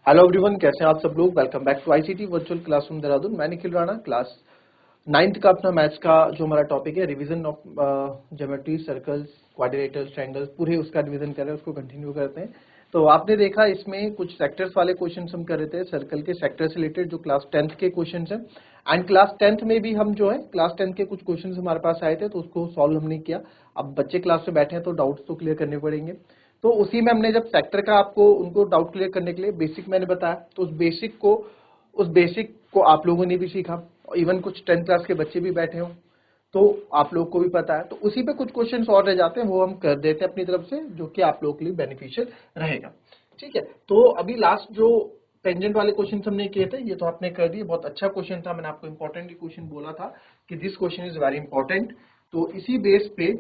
Hello everyone, कैसे हैं आप सब लोग। Welcome back to ICT virtual classroom Dehradun. मैं निखिल राणा, क्लास 9th का अपना मैथ्स का जो हमारा टॉपिक है revision of geometry, circles, quadrilaterals, triangles, पूरे उसका रिवीजन कर रहे हैं, उसको कंटिन्यू करते हैं। तो आपने देखा इसमें कुछ सेक्टर्स वाले क्वेश्चंस हम कर रहे थे, सर्कल के सेक्टर से रिलेटेड जो क्लास 10th के क्वेश्चंस हैं। एंड क्लास 10th में भी हम जो है क्लास 10th के कुछ क्वेश्चंस हमारे पास आए थे, तो उसको सॉल्व हमने किया। अब बच्चे क्लास में बैठे हैं तो डाउट्स तो क्लियर करने पड़ेंगे। तो उसी में हमने जब सेक्टर का आपको उनको डाउट क्लियर करने के लिए बेसिक मैंने बताया, तो उस बेसिक को आप लोगों ने भी सीखा। इवन कुछ 10th क्लास के बच्चे भी बैठे हो तो आप लोग को भी पता है। तो उसी पे कुछ क्वेश्चंस और रह जाते हैं, वो हम कर देते हैं अपनी तरफ से, जो कि आप लोगों के लिए बेनिफिशियल रहेगा। ठीक है, तो अभी लास्ट जो टेंजेंट वाले क्वेश्चन हमने किए थे ये तो आपने कर दिए। बहुत अच्छा क्वेश्चन था, मैंने आपको इंपॉर्टेंट क्वेश्चन बोला था कि this question is very important. तो इसी बेस पे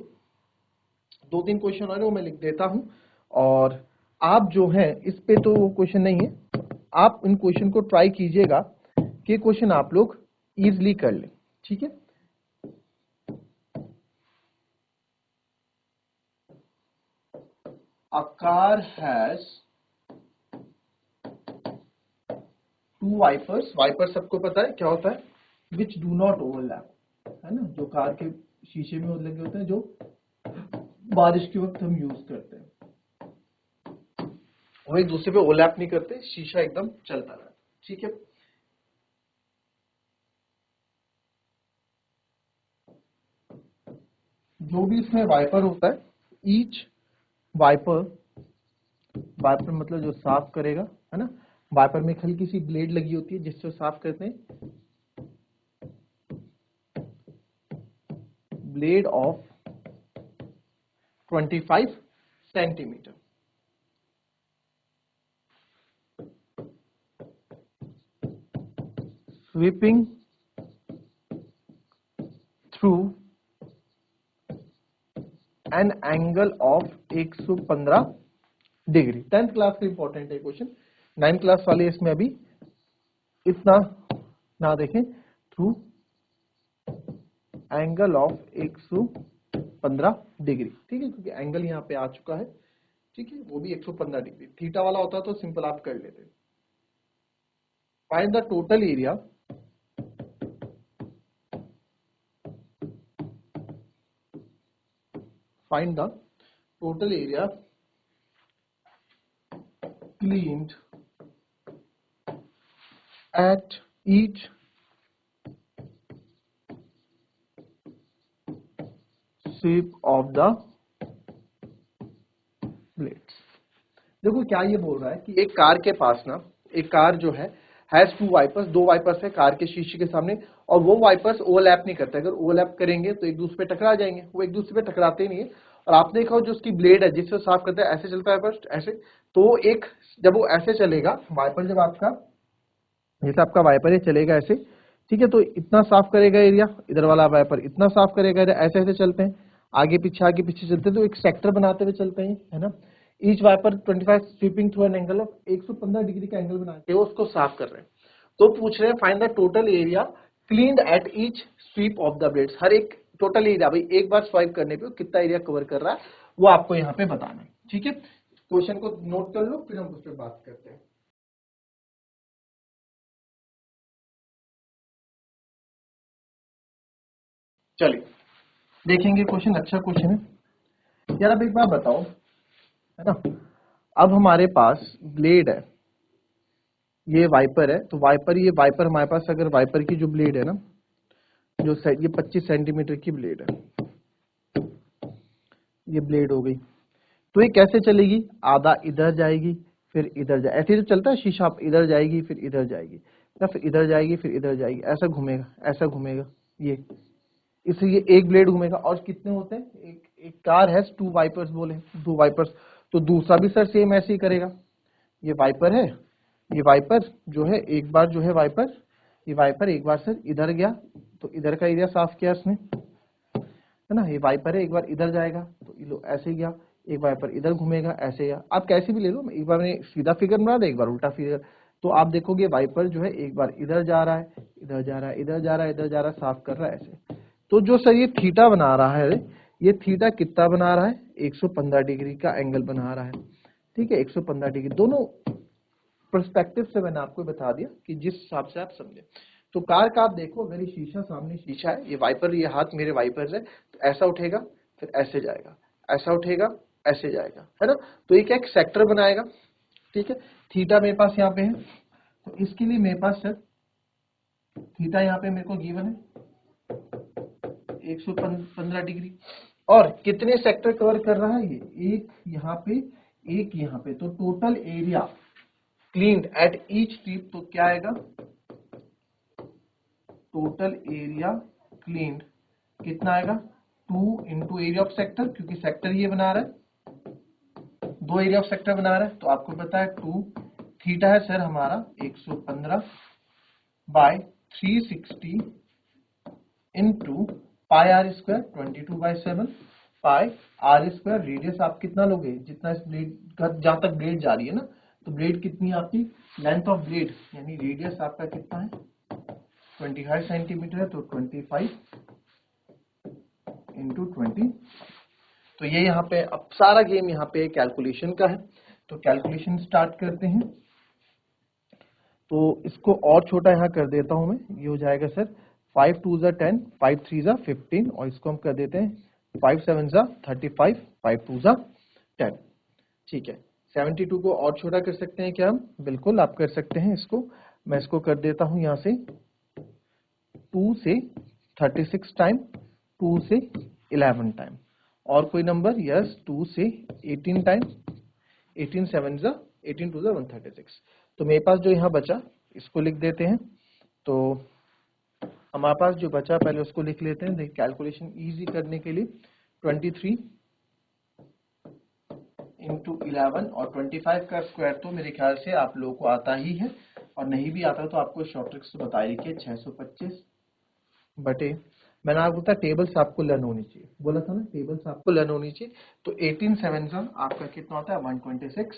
2-3 क्वेश्चन और वो मैं लिख देता हूं, और आप जो है इस पे तो क्वेश्चन नहीं है, आप इन क्वेश्चन को ट्राई कीजिएगा कि क्वेश्चन आप लोग इजीली कर लें। ठीक है, a car has 2 wipers. Wiper सबको पता है क्या होता है, विच डू नॉट ओवरलैप, है ना, जो कार के शीशे में लगे होते हैं, जो बारिश के वक्त हम यूज करते हैं। वो एक दूसरे पे ओवरलैप नहीं करते, शीशा एकदम चलता रहता है। ठीक है, जो भी इसमें वाइपर होता है, ईच वाइपर, वाइपर मतलब जो साफ करेगा, है ना, वाइपर में एक हल्की सी ब्लेड लगी होती है जिससे साफ करते हैं। Blade of 25 centimetre, sweeping through an angle of 115 degree. 10th class का इंपॉर्टेंट है क्वेश्चन, 9th क्लास वाले इसमें अभी इतना ना देखें। थ्रू एंगल ऑफ 115 डिग्री, ठीक है, क्योंकि एंगल यहाँ पे आ चुका है। ठीक है, वो भी 115 डिग्री। थीटा वाला होता तो सिंपल आप कर लेते। Find the total area find the total area cleaned at each sweep of the blades। देखो क्या ये बोल रहा है कि एक कार के पास ना, एक कार जो है हैज 2 वाइपर्स, 2 वाइपर्स है कार के शीशे के सामने, और वो वाइपर्स ओवरलैप नहीं करते। अगर ओवरलैप करेंगे तो एक दूसरे पे टकरा जाएंगे, वो एक दूसरे पे टकराते ही नहीं है। और आपने देखा जो उसकी ब्लेड है जिससे साफ करते हैं, ऐसे चलता है फर्स्ट ऐसे, तो एक जब वो ऐसे चलेगा वाइपर, जब आपका जैसे आपका वाइपर ये चलेगा ऐसे, ठीक है, तो इतना साफ करेगा एरिया, इधर वाला वाइपर इतना साफ करेगा एरिया, ऐसे ऐसे चलते हैं, आगे पीछे चलते हैं, तो एक सेक्टर बनाते हुए चलते हैं, है ना। Each wiper 25 sweeping through an angle of 115 degree का एंगल बना के वो उसको साफ कर रहे हैं। तो पूछ रहे हैं find the total area cleaned at each sweep of the blades. हर एक टोटल एरिया, भाई एक बार स्वाइप करने पे कितना एरिया कवर कर रहा है वो आपको यहाँ पे बताना है। ठीक है, क्वेश्चन को नोट कर लो, फिर हम उस पर बात करते हैं। चलिए देखेंगे क्वेश्चन, अच्छा क्वेश्चन है यार। अब एक बात बताओ, है ना, अब हमारे पास ब्लेड है, ये वाइपर है, तो वाइपर, ये वाइपर हमारे पास, अगर वाइपर की जो ब्लेड है ना, जो ये 25 सेंटीमीटर की ब्लेड है, ये ब्लेड हो गई, तो ये कैसे चलेगी, आधा इधर जाएगी फिर इधर जाए, ऐसे तो चलता है शीशा, आप इधर जाएगी फिर इधर जाएगी, या फिर इधर जाएगी फिर इधर जाएगी, ऐसा घूमेगा ऐसा घूमेगा ये, इसलिए ये एक ब्लेड घूमेगा। और कितने होते हैं, एक एक कार है 2 वाइपर्स बोले, 2 वाइपर्स, तो दूसरा भी सर सेम ऐसे ही करेगा। ये वाइपर है, ये वाइपर जो है एक बार जो है वाइपर, ये वाइपर एक बार सर इधर गया तो इधर का एरिया साफ किया इसने, है ना। ये वाइपर है, एक बार इधर जाएगा तो ये लो ऐसे गया, एक वाइपर इधर घूमेगा ऐसे गया। आप कैसे भी ले लो, एक बार मैंने सीधा फिगर बना दिया, एक बार उल्टा फिगर, तो आप देखोगे वाइपर जो है एक बार इधर जा रहा है, इधर जा रहा है, इधर जा रहा है, इधर जा रहा है, साफ कर रहा है ऐसे। तो जो सर ये थीटा बना रहा है, ये थीटा कितना बना रहा है, 115 डिग्री का एंगल बना रहा है। ठीक है, 115 डिग्री, दोनों पर्सपेक्टिव से मैंने आपको बता दिया कि जिस हिसाब से आप समझे। तो कार का आप देखो, अगर ये शीशा सामने शीशा है, ये वाइपर, ये हाथ मेरे वाइपर्स है, तो ऐसा उठेगा फिर ऐसे जाएगा, ऐसा उठेगा ऐसे जाएगा, है ना। तो ये क्या एक सेक्टर बनाएगा, ठीक है। थीटा मेरे पास यहाँ पे है, तो इसके लिए मेरे पास सर थीटा यहाँ पे मेरे को गिवन है 115 डिग्री, और कितने सेक्टर कवर कर रहा है ये, एक यहाँ पे एक यहाँ पे, तो total area cleaned at each tip, तो क्या आएगा, टोटल एरिया क्लीन्ड कितना आएगा 2 इंटू एरिया ऑफ सेक्टर, क्योंकि सेक्टर ये बना रहा है, 2 एरिया ऑफ सेक्टर बना रहा है, तो आपको पता है 2, थीटा है सर हमारा 115 by 360 into pi are square 22/7 pi are square, radius आप कितना लोगे, जितना इस ब्लेड जहां तक ब्लेड जा रही है ना, तो ब्लेड कितनी है आपकी, लेंथ ऑफ ब्लेड यानी रेडियस आपका कितना है 25 सेंटीमीटर है, तो 25 इंटू 20। तो ये यहाँ पे अब सारा गेम यहाँ पे कैलकुलेशन का है, तो कैलकुलेशन स्टार्ट करते हैं। तो इसको और छोटा यहाँ कर देता हूं मैं, ये हो जाएगा सर 5 2 जा 10, 5 3 जा 15, और इसको हम कर देते हैं 5 7 जा 35, 5 2 जा 10, ठीक है। 72 को और छोटा कर सकते हैं क्या हम, बिल्कुल आप कर सकते हैं। इसको मैं इसको कर देता हूं यहाँ से 2 से 36 टाइम, 2 से 11 टाइम, और कोई नंबर, यस 2 से 18 टाइम, 18 7 जा 18 2 जा 136। तो मेरे पास जो यहाँ बचा इसको लिख देते हैं। तो हमारे पास जो बचा पहले उसको लिख लेते हैं, देखिए कैलकुलेशन इजी करने के लिए 23 इंटू 11 और 25 का स्क्वायर तो मेरे ख्याल से आप लोगों को आता ही है, और नहीं भी आता तो आपको शॉर्ट ट्रिक्स बताई कि 625 बटे, मैंने आपको बताया टेबल्स आपको लर्न होनी चाहिए, बोला था ना टेबल्स आपको लर्न होनी चाहिए। तो 18 7 का आपका कितना होता है 126,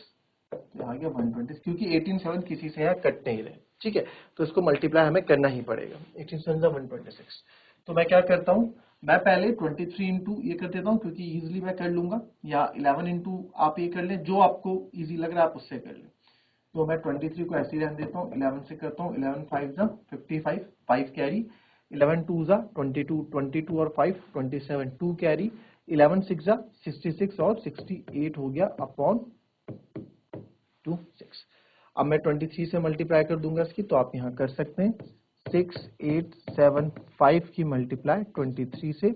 तो आ गया 120, क्योंकि 18 7 किसी से यहाँ कट नहीं रहे, ठीक है। तो इसको मल्टीप्लाई हमें करना ही पड़ेगा, 18 7 126। तो मैं क्या करता हूँ, मैं पहले 23 इंटू ये कर देता हूँ, क्योंकि इजीली मैं कर लूंगा, या 11 इंटू आप ये कर लें, जो आपको इजी लग रहा है आप उससे कर लें। तो मैं 23 को ऐसे ही रहने देता हूँ, 11 से करता हूँ, 11 5 जा 55, 5 कैरी, 11 2 जा 22, 22 और 5 27, 2 कैरी, 11 6 जा 66 और 68 हो गया अपॉन 2 6। अब मैं 23 से मल्टीप्लाई कर दूंगा इसकी, तो आप यहाँ कर सकते हैं 6 8 7 5 की मल्टीप्लाई 23 से,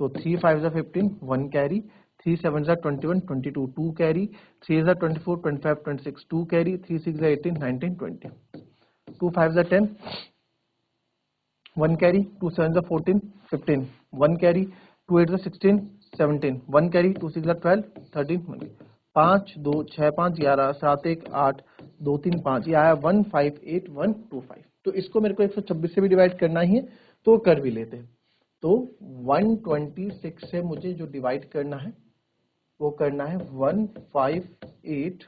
तो 3 5 जा 15, 1 कैरी, 3 7 जा 21, 22, 2 कैरी, 3 जा 24, 25, 26, 2 कैरी, 3 6 जा 18, 19, 20, 2 5 जा 10, 1 कैरी, 2 7 जा 14, 15, 1 कैरी, 2 8 जा 16, 17, 1 कैरी, 2 6 जा 12, 13, 1, 5 2 6 5 11 7 1 8 2 3 5, ये आया 1 5 8 1 2 5। तो इसको मेरे को 126 से भी डिवाइड करना ही है, तो कर भी लेते हैं। तो 126 से मुझे जो डिवाइड करना है वो करना है 1 5 8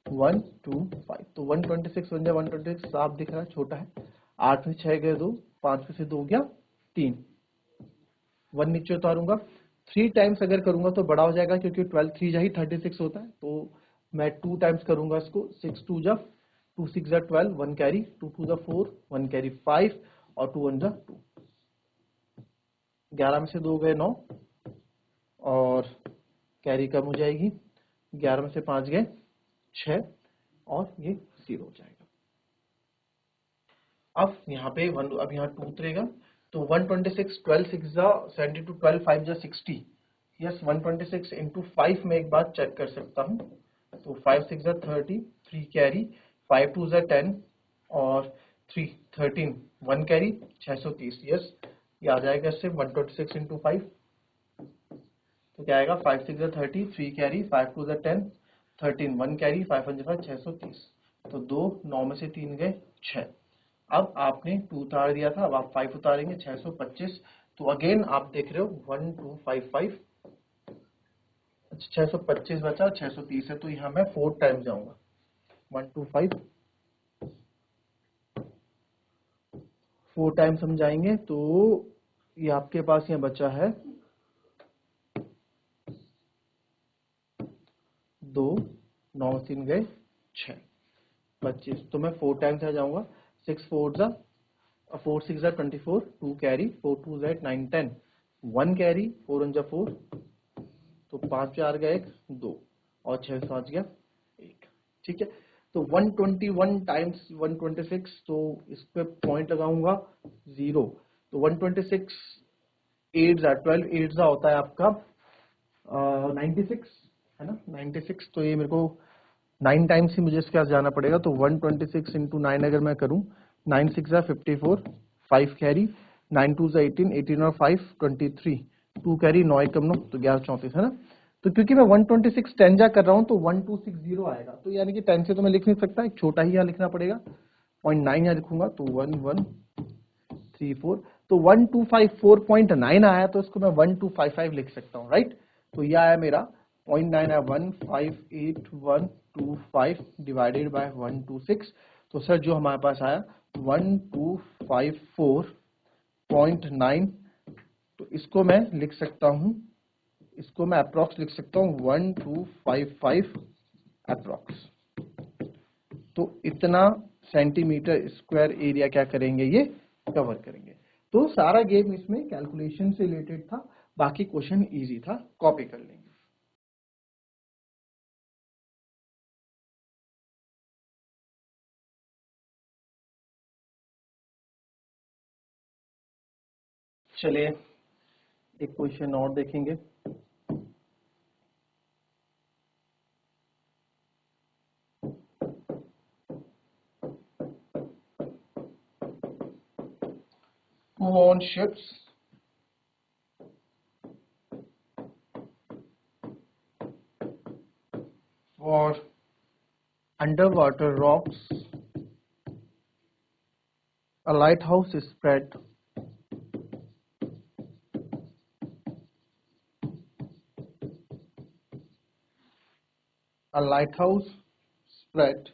1 2 5। तो 126 बन जाए 126, साफ दिख रहा है, छोटा है, 8 में 6 गए 2, 5 में से 2 गया 3, 1 नीचे उतारूंगा, 3 टाइम्स अगर करूंगा तो बड़ा हो जाएगा, क्योंकि 12 3 जा ही 36 होता है, तो मैं 2 टाइम्स करूंगा इसको, 6 2 जा 2 6 जा 12, 1 कैरी, 2 2 जा 4, 1 कैरी 5, और 2 1 जा 2, 11 में से 2 गए 9, और कैरी कम हो जाएगी, 11 में से 5 गए 6, और ये 0 हो जाएगा। अब यहाँ पे अब यहाँ 2 उतरेगा, तो 126 12 6 जा 72, 12 5 जा 60, यस 126 इंटू 5 में एक बार चेक कर सकता हूँ, तो 5 6 जा 30, 3 कैरी, 5 2 जा 10, और 3 13, 1 कैरी 630, यस ये आ जाएगा इससे 126 इंटू 5, तो क्या आएगा 5 6 जा 30, 3 कैरी, 5 2 जा 10, 13, 1 कैरी, 5 1 जा 630, तो 2 9 में से 3 गए 6। अब आपने 2 उतार दिया था, अब आप 5 उतारेंगे 625, तो अगेन आप देख रहे हो 1 2 5 5, 625 बचा, 630 है, तो यहाँ मैं 4 टाइम जाऊंगा, 1 2 5 4 टाइम समझाएंगे, तो ये आपके पास यहाँ बचा है 2 9 3 गए 6, 25, तो मैं 4 टाइम्स आ जाऊंगा, 6 4 जा 4 6 जा 24, 2 कैरी, 4 2 जा 9 10, 1 कैरी, 4 1 जा 4, तो 5 4 गया 1 2 और 6 5 गया 1। ठीक है, तो 121 टाइम्स 126, तो इस पे पॉइंट लगाऊंगा 0, तो 126 8 जा 12, 8 जा होता है आपका 96, है ना 96, तो ये मेरे को 9 टाइम्स ही मुझे इसके पास जाना पड़ेगा, तो 126 इंटू 9 अगर मैं करूं, 9 6 जा 54, 5 कैरी, 9 2 जा 18, 18 और 5 23, 2 कैरी, 9 कम 9, तो 11 34, है ना। तो क्योंकि मैं 126 10 जा कर रहा हूं तो 1260 आएगा, तो यानी कि 10 से तो मैं लिख नहीं सकता, एक छोटा ही यहाँ लिखना पड़ेगा, 0.9 यहाँ लिखूंगा, तो 1134, तो 1254.9 आया, तो इसको मैं 1255 लिख सकता हूँ, राइट। तो यह आया मेरा 0.9 है 158125 डिवाइडेड बाय 126, तो सर जो हमारे पास आया 1254.9, तो इसको मैं लिख सकता हूँ, इसको मैं अप्रॉक्स लिख सकता हूँ 1255 अप्रॉक्स। तो इतना सेंटीमीटर स्क्वायर एरिया क्या करेंगे, ये कवर करेंगे। तो सारा गेम इसमें कैलकुलेशन से रिलेटेड था, बाकी क्वेश्चन इजी था, कॉपी कर लेंगे। चलिए एक क्वेश्चन और देखेंगे। Move on ships for underwater rocks, a lighthouse is spread a lighthouse spread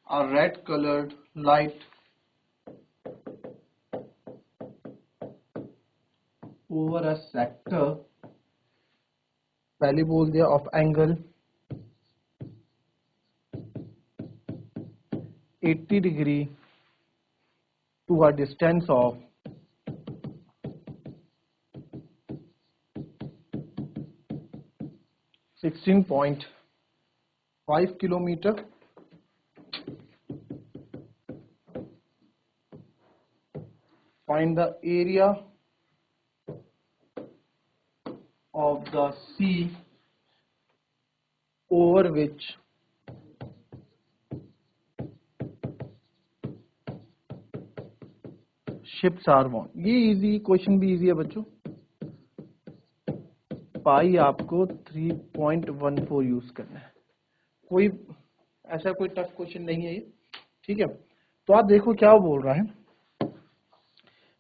a red colored light over a sector, पहले बोल दिया of angle 80 degree to a distance of 16.5 kilometer. Find the area of the sea over which ships are born. ये easy question भी easy है बच्चों, पाई आपको 3.14 use करना है, कोई ऐसा कोई टफ क्वेश्चन नहीं है ये। ठीक है, तो आप देखो क्या बोल रहा है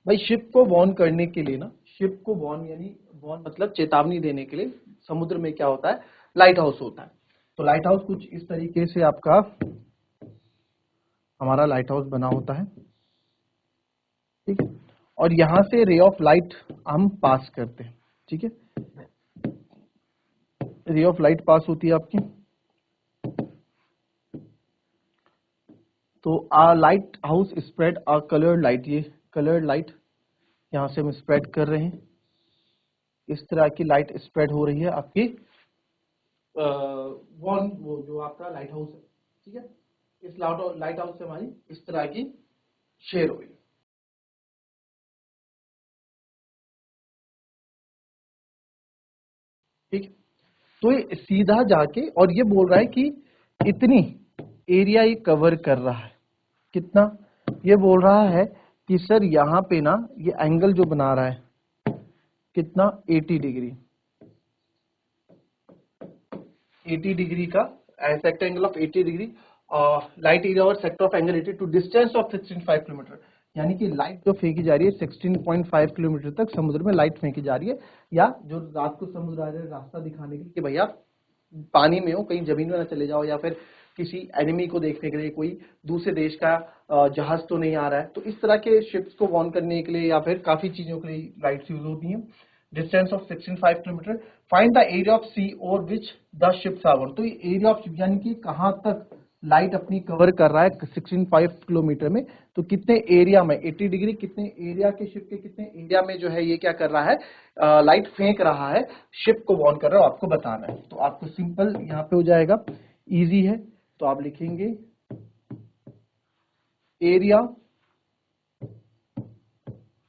भाई, शिप को वॉर्न करने के लिए ना, शिप को वॉर्न यानी वॉर्न मतलब चेतावनी देने के लिए समुद्र में क्या होता है, लाइट हाउस होता है। तो लाइट हाउस कुछ इस तरीके से आपका हमारा लाइट हाउस बना होता है, ठीक है, और यहां से रे ऑफ लाइट हम पास करते हैं। ठीक है, रे ऑफ लाइट पास होती है आपकी, तो आ लाइट हाउस स्प्रेड आ कलर्ड लाइट, ये कलर्ड लाइट यहां से हम स्प्रेड कर रहे हैं, इस तरह की लाइट स्प्रेड हो रही है आपकी वॉल, वो जो आपका लाइट हाउस है। ठीक है, इस लाइट हाउस से हमारी इस तरह की शेयर हुई। ठीक, तो ये सीधा जाके और ये बोल रहा है कि इतनी एरिया ये कवर कर रहा है, कितना, ये बोल रहा है कि सर यहाँ पे ना ये एंगल जो बना रहा है कितना 80 डिग्री, 80 डिग्री का sector angle of 80 degree, light area और sector of angle 80 to distance of 16.5 kilometre, यानी कि लाइट जो फेंकी जा रही है 16.5 किलोमीटर तक समुद्र में लाइट फेंकी जा रही है, या जो रात को समुद्र आ रहे हैं रास्ता दिखाने के लिए कि भैया पानी में हो, कहीं जमीन में ना चले जाओ, या फिर किसी एनिमी को देखने के लिए कोई दूसरे देश का जहाज तो नहीं आ रहा है, तो इस तरह के शिप्स को वॉर्न करने के लिए या फिर काफी चीजों के लिए लाइट्स यूज होती हैं। Distance of 16.5 kilometre. Find the area of sea और विच द शिप्स आर। तो ये एरिया ऑफ शिप यानी कि कहां तक लाइट अपनी कवर कर रहा है 16.5 किलोमीटर में, तो कितने एरिया में 80 डिग्री, कितने एरिया के शिप के कितने एरिया में जो है ये क्या कर रहा है, लाइट फेंक रहा है, शिप को वार्न कर रहा है, आपको बताना है। तो आपको सिंपल यहाँ पे हो जाएगा, इजी है, तो आप लिखेंगे area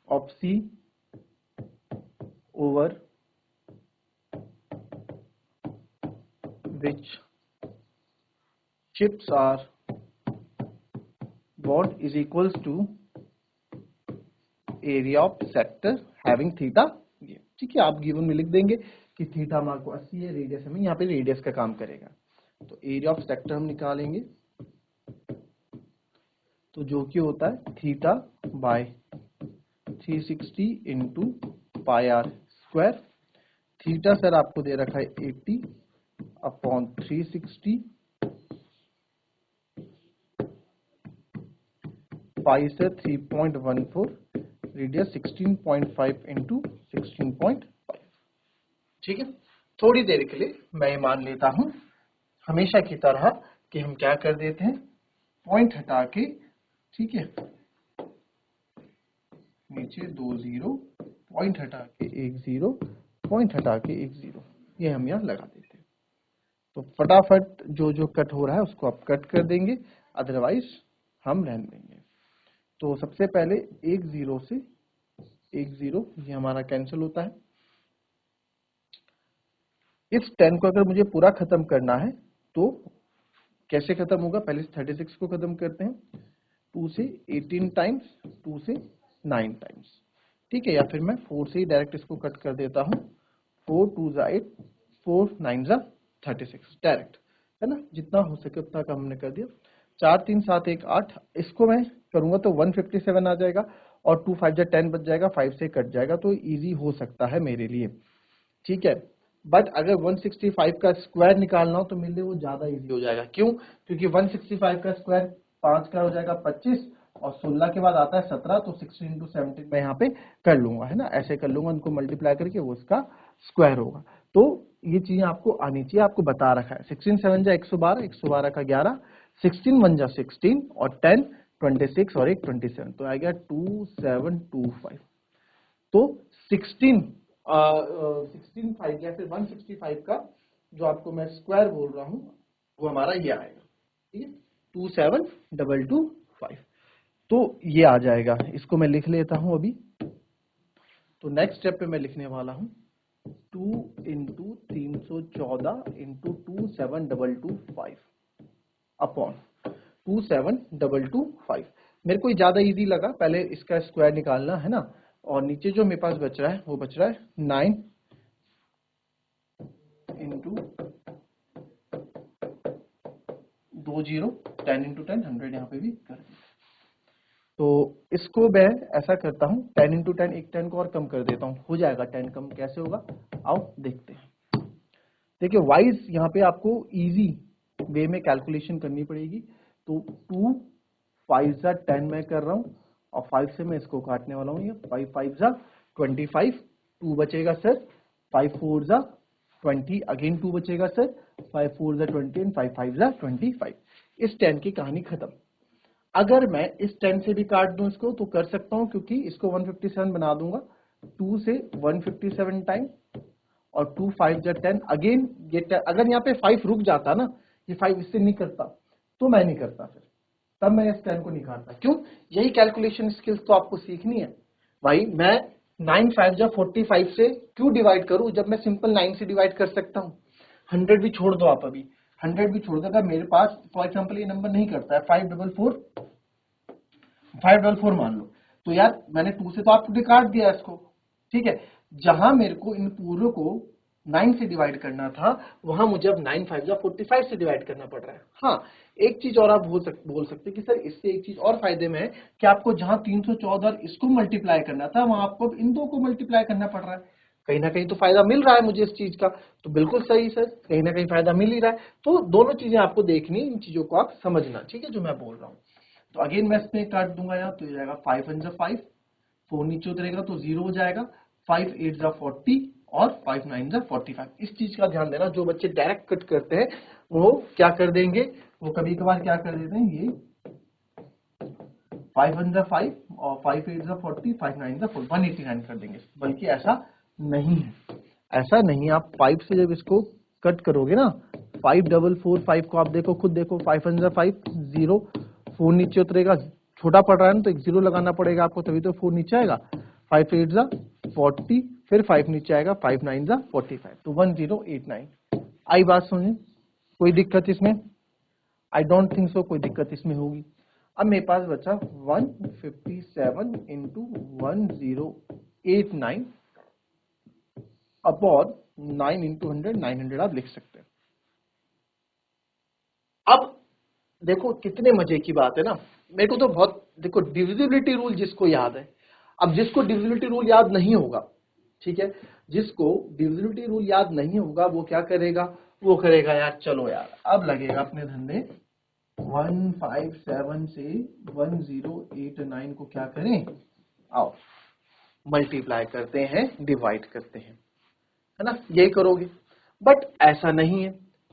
of sea over which ships are warned is equals to area of sector having theta। ठीक है, आप गिवन में लिख देंगे कि थीटा मान को 80 है, रेडियस हमें यहाँ पे रेडियस का काम करेगा, तो एरिया ऑफ सेक्टर हम निकालेंगे, तो जो कि होता है theta by 360 into pi are square. Theta sir आपको दे रखा है 80 अपॉन 360, पाई से 3.14, रेडियस 16.5 इंटू 16.5। ठीक है, थोड़ी देर के लिए मैं ये मान लेता हूं हमेशा की तरह कि हम क्या कर देते हैं, पॉइंट हटा के, ठीक है, नीचे 2 0, पॉइंट हटा के 1 0, पॉइंट हटा के 1 0, ये हम यहाँ लगा देते हैं। तो फटाफट जो जो कट हो रहा है उसको आप कट कर देंगे, अदरवाइज हम रहने देंगे। तो सबसे पहले 1 0 से 1 0 ये हमारा कैंसिल होता है। इस 10 को अगर मुझे पूरा खत्म करना है तो कैसे खत्म होगा, पहले 36 को खत्म करते हैं, 2 से 18 टाइम्स, 2 से 9 टाइम्स, ठीक है, या फिर मैं 4 से ही डायरेक्ट इसको कट कर देता हूं, 4 2 जा 8, 4 9 जा 36 डायरेक्ट, है ना, जितना हो सके उतना का हमने कर दिया। 4 3 7 1 8, इसको मैं करूंगा तो 157 आ जाएगा, और 2 5 जा 10 बच जाएगा, 5 से कट जाएगा, तो इजी हो सकता है मेरे लिए, ठीक है। बट अगर 165 का स्क्वायर निकालना हो तो मेरे लिए वो ज्यादा इजी हो जाएगा। क्यों? क्योंकि 165 का स्क्वायर 5 का हो जाएगा 25, और 16 के बाद आता है 17, तो 16 इंटू 17 मैं यहाँ पे कर लूंगा, है ना, ऐसे कर लूंगा, उनको मल्टीप्लाई करके वो उसका स्क्वायर होगा। तो ये चीजें आपको आनी चाहिए, आपको बता रखा है। 16 7 जा 112, 112 का 11, 16 1 जा 16, और 10 26, और 1 27, तो आ गया 2725। तो 16 5 या फिर 165 का जो आपको मैं स्क्वायर बोल रहा हूं वो हमारा ये आएगा, ठीक है, 27225। तो ये आ जाएगा, इसको मैं लिख लेता हूं अभी। तो नेक्स्ट स्टेप पे मैं लिखने वाला हूं 2 इंटू 314 इंटू 27225 अपॉन 27225। मेरे को ज्यादा इजी लगा पहले इसका स्क्वायर निकालना, है ना, और नीचे जो मेरे पास बच रहा है वो बच रहा है 9 इंटू 2 0, 10 इंटू 10 100, यहाँ पे भी कर दिया। तो इसको मैं ऐसा करता हूँ 10 इंटू 10, एक 10 को और कम कर देता हूँ, हो जाएगा 10 कम, कैसे होगा आओ देखते हैं। देखिए वाइज यहाँ पे आपको इजी वे में कैलकुलेशन करनी पड़ेगी। तो 2 5 जा 10 मैं कर रहा हूँ, और 5 से मैं इसको काटने वाला हूँ, ये 5 5 जा 25, 2 बचेगा सर, 5 4 जा 20, अगेन 2 बचेगा सर, 5 4 जा 20 एंड 5 5 जा 25। इस 10 की कहानी खत्म। अगर मैं इस 10 से भी काट दूं इसको तो कर सकता हूं, क्योंकि इसको 157 बना दूंगा, 2 से 157 टाइम, और 2 5 जा 10, अगेन ये 10, अगर यहाँ पे 5 रुक जाता ना, ये 5 इससे नहीं करता तो मैं नहीं करता, फिर तब मैं इस 10 को नहीं काटता। क्यों? यही कैलकुलेशन स्किल्स तो आपको सीखनी है भाई। मैं 9 5 जा 45 से क्यों डिवाइड करूं जब मैं सिंपल 9 से डिवाइड कर सकता हूं। 100 भी छोड़ दो आप, अभी 100 भी छोड़ दो, अगर मेरे पास फॉर एग्जांपल ये नंबर नहीं करता है 544 मान लो, तो यार मैंने 2 से तो आपको काट दिया इसको, ठीक है। जहां मेरे को इन पूरों को 9 से डिवाइड करना था, वहां मुझे अब 9 5 या 45 से डिवाइड करना पड़ रहा है। हाँ, एक चीज और आप बोल सकते कि सर इससे एक चीज और फायदे में है कि आपको जहां 314 इसको मल्टीप्लाई करना था, वहां आपको इन दो को मल्टीप्लाई करना पड़ रहा है। कहीं ना कहीं तो फायदा मिल रहा है मुझे इस चीज का, तो बिल्कुल सही सर, कहीं ना कहीं फायदा मिल ही रहा है। तो दोनों चीजें आपको देखनी, इन चीजों को आप समझना, ठीक है, जो मैं बोल रहा हूँ। तो अगेन मैं इसमें काट दूंगा यहाँ, तो ये जाएगा 5 1 जा 5, 4 नीचे उतरेगा तो 0 हो जाएगा, 5 8 जा 40 और 5 9 जा 45। इस चीज का ध्यान देना, जो बच्चे डायरेक्ट कट करते हैं वो क्या कर देंगे, वो कभी कभार क्या कर देते हैं, ये 5 1 जा 5 और 5 8 जा 40, 5 9 जा 40, 189 कर देंगे। बल्कि ऐसा नहीं है, ऐसा नहीं। आप 5 से जब इसको कट करोगे ना, 5 4 4 5 को आप देखो, खुद देखो, 5 1 जा 5 0, 4 नीचे उतरेगा, छोटा पड़ रहा है ना तो एक 0 लगाना पड़ेगा आपको, तभी तो 4 नीचे आएगा। 5 8 जा 40, फिर 5 नीचे आएगा, 5 9 जा 45, तो 1089। आई बात समझे? कोई दिक्कत इसमें? आई डोंट थिंक सो कोई दिक्कत इसमें होगी। अब मेरे पास बचा 157 इंटू 1089 अपॉन 9 इंटू 100, 900 आप लिख सकते हैं। अब देखो कितने मजे की बात है ना, मेरे को तो बहुत, देखो डिविजिबिलिटी रूल जिसको याद है, अब जिसको डिविजिबिलिटी रूल याद नहीं होगा, ठीक है, जिसको डिविजिबिलिटी रूल याद नहीं होगा वो क्या करेगा, वो करेगा यार चलो यार अब लगेगा अपने धंधे, 157 से 1089 को क्या करें, आओ मल्टीप्लाई करते हैं, डिवाइड करते हैं, है ना, यही करोगे। बट ऐसा नहीं है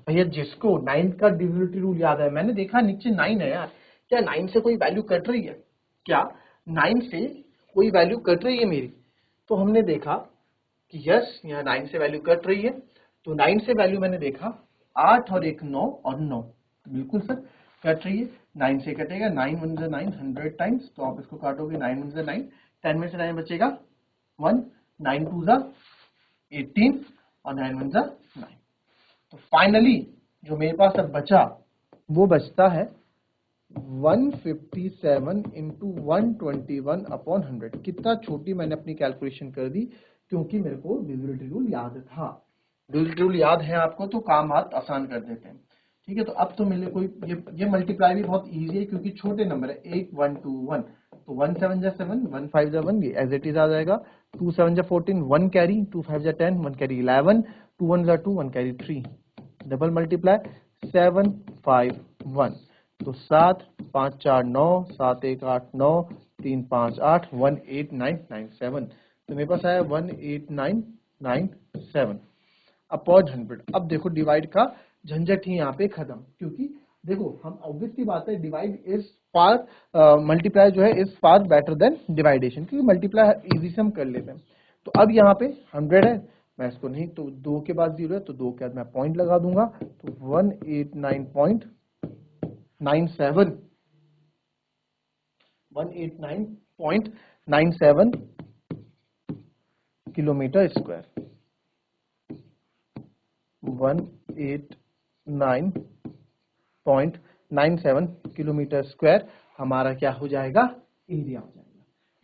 भैया, जिसको 9 का डिविजिबिलिटी रूल याद है, मैंने देखा नीचे 9 है यार, क्या 9 से कोई वैल्यू कट रही है, क्या 9 से कोई वैल्यू कट रही है मेरी? तो हमने देखा कि यस यहाँ 9 से वैल्यू कट रही है, तो 9 से वैल्यू मैंने देखा 8 और 1 9 और 9, तो बिल्कुल सर कट रही है, 9 से कटेगा, 9 1 जा 9 100 टाइम्स, तो आप इसको काटोगे 9 1 जा 9, 10 में से 9 बचेगा 1, 9 2 जा 18 और 9 1 जा 9। तो फाइनली जो मेरे पास अब बचा वो बचता है 157 इंटू 121 अपॉन 100। कितना छोटी मैंने अपनी कैलकुलेशन कर दी, क्योंकि मेरे को डिविजिबिलिटी रूल याद था। डिविजिबिलिटी रूल याद है आपको तो काम हाथ आसान कर देते हैं, ठीक है। तो अब तो मेरे कोई ये मल्टीप्लाई भी बहुत इजी है, क्योंकि छोटे नंबर है, 8 1 2 1, तो 1 7 जा 7, 1 5 जा 1, ये एज इट इज आ जाएगा। 2 7 जा 14, 1 कैरी, 2 5 जा 10, 1 कैरी 11, 2 1 जा 2, 1 कैरी 3, डबल मल्टीप्लाई 7 5 1, तो 7 5 4 9, 7 1 8 9, 3 5 8, 18997, तो मेरे पास आया 18997 अपॉन 100। अब देखो डिवाइड का झंझट ही यहाँ पे खत्म, क्योंकि देखो हम ऑब्वियसली बात है, डिवाइड इज फार, मल्टीप्लाई जो है इज फार बेटर देन डिवाइडेशन, क्योंकि मल्टीप्लाई इजी से हम कर लेते हैं। तो अब यहाँ पे 100 है, मैं इसको नहीं, तो 2 के बाद 0 है, तो 2 के बाद मैं पॉइंट लगा दूंगा, तो 189.97 189.97 किलोमीटर स्क्वायर, 189.97 किलोमीटर स्क्वायर हमारा क्या हो जाएगा, एरिया हो जाएगा।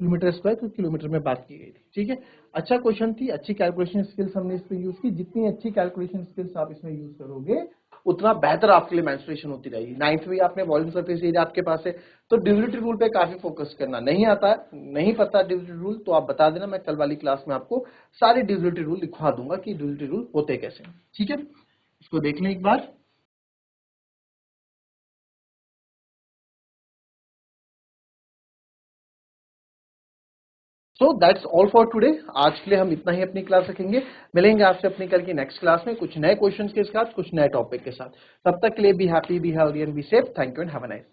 किलोमीटर स्क्वायर तो किलोमीटर में बात की गई थी, ठीक है। अच्छा क्वेश्चन थी, अच्छी कैलकुलेशन स्किल्स हमने इस पे यूज की, जितनी अच्छी कैलकुलेशन स्किल्स आप इसमें यूज करोगे उतना बेहतर आपके लिए मेंस्ट्रुएशन होती रहेगी। 9th में आपने वॉल्यूम सरफेस एरिया आपके पास है, तो डिविजिबिलिटी रूल पे काफी फोकस करना। नहीं आता है, नहीं पता डिविजिबिलिटी रूल, तो आप बता देना, मैं कल वाली क्लास में आपको सारे डिविजिबिलिटी रूल लिखवा दूंगा कि डिविजिबिलिटी रूल होते कैसे, ठीक है। इसको देख लें एक बार। So that's all for today. आज के लिए हम इतना ही अपनी क्लास रखेंगे, मिलेंगे आपसे अपनी कल की नेक्स्ट क्लास में कुछ नए क्वेश्चंस के साथ, कुछ नए टॉपिक के साथ। तब तक के लिए be happy, be healthy and be safe. Thank you and have a nice